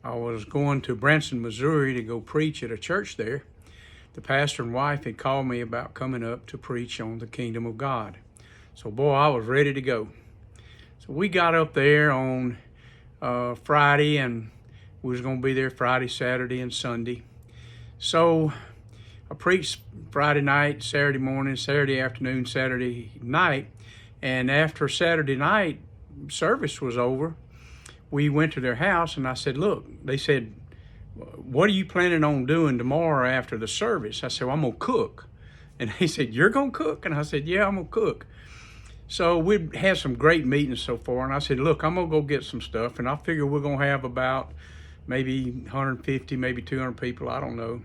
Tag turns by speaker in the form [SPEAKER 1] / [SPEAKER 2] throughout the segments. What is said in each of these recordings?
[SPEAKER 1] I was going to Branson, Missouri to go preach at a church there. The pastor and wife had called me about coming up to preach on the kingdom of God. So boy, I was ready to go. So we got up there on Friday, and we was going to be there Friday, Saturday, and Sunday. So I preached Friday night, Saturday morning, Saturday afternoon, Saturday night. And after Saturday night service was over, we went to their house, and I said, look, they said, what are you planning on doing tomorrow after the service? I said, well, I'm going to cook. And they said, you're going to cook? And I said, yeah, I'm going to cook. So we've had some great meetings so far. And I said, look, I'm going to go get some stuff. And I figure we're going to have about maybe 150, maybe 200 people. I don't know.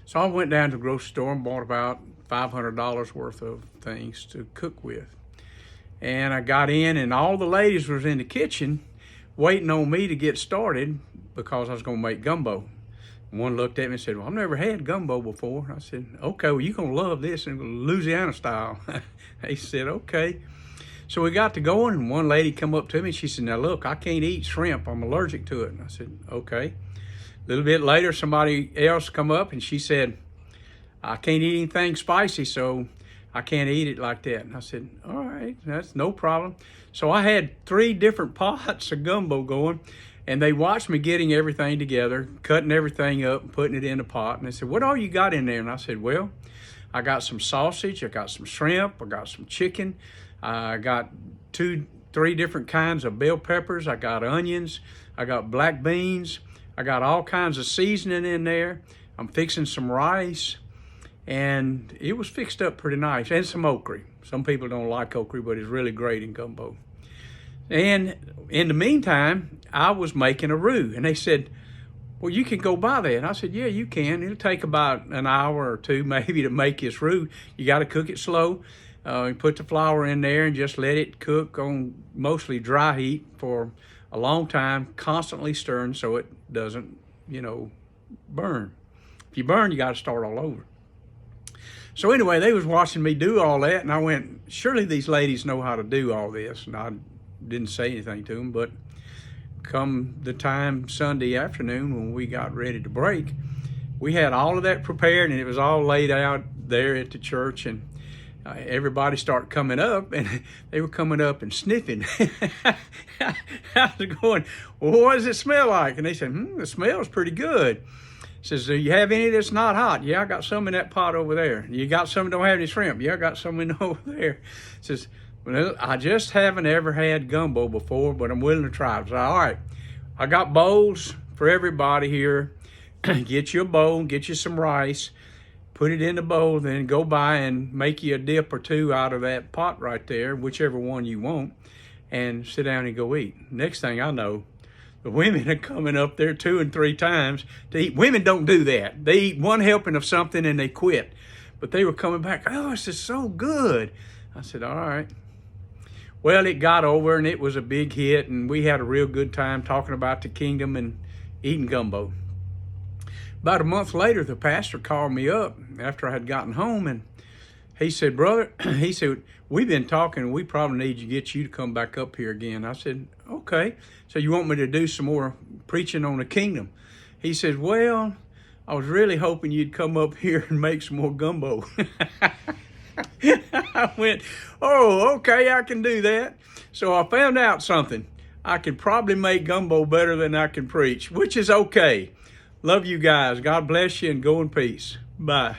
[SPEAKER 1] So I went down to the grocery store and bought about $500 worth of things to cook with. And I got in, and all the ladies was in the kitchen waiting on me to get started because I was going to make gumbo. One looked at me and said, well, I've never had gumbo before. I said, okay, well, you're going to love this in Louisiana style. They said, okay. So we got to going, and one lady come up to me, and she said, now look, I can't eat shrimp. I'm allergic to it. And I said, okay. A little bit later, somebody else come up, and she said, I can't eat anything spicy, so I can't eat it like that. And I said, all right, that's no problem. So I had 3 different pots of gumbo going, and they watched me getting everything together, cutting everything up and putting it in a pot. And they said, what all you got in there? And I said, well, I got some sausage, I got some shrimp, I got some chicken, I got 2, 3 different kinds of bell peppers, I got onions, I got black beans, I got all kinds of seasoning in there. I'm fixing some rice. And it was fixed up pretty nice, and some okra. Some people don't like okra, but it's really great in gumbo. And in the meantime, I was making a roux, and they said, well, you can go buy that. And I said, yeah, you can. It'll take about an hour or 2 maybe to make this roux. You got to cook it slow. You put the flour in there and just let it cook on mostly dry heat for a long time, constantly stirring so it doesn't, burn. If you burn, you got to start all over. So anyway, they was watching me do all that, and I went, surely these ladies know how to do all this. And I didn't say anything to them, but come the time Sunday afternoon when we got ready to break, we had all of that prepared, and it was all laid out there at the church, and everybody started coming up, and they were coming up and sniffing. I was going, well, what does it smell like? And they said, it smells pretty good. Says, do you have any that's not hot? Yeah, I got some in that pot over there. You got some that don't have any shrimp? Yeah, I got some in over there. Says, well, I just haven't ever had gumbo before, but I'm willing to try it. So, all right, I got bowls for everybody here. Get you a bowl, get you some rice, put it in the bowl, then go by and make you a dip or 2 out of that pot right there, whichever one you want, and sit down and go eat. Next thing I know, the women are coming up there 2 and 3 times to eat. Women don't do that. They eat one helping of something and they quit. But they were coming back, oh, this is so good. I said, all right. Well, it got over, and it was a big hit, and we had a real good time talking about the kingdom and eating gumbo. About a month later, the pastor called me up after I had gotten home, and he said, brother, he said, we've been talking, we probably need to get you to come back up here again. I said, okay. So you want me to do some more preaching on the kingdom? He said, well, I was really hoping you'd come up here and make some more gumbo. I went, oh, okay, I can do that. So I found out something. I could probably make gumbo better than I can preach, which is okay. Love you guys. God bless you, and go in peace. Bye.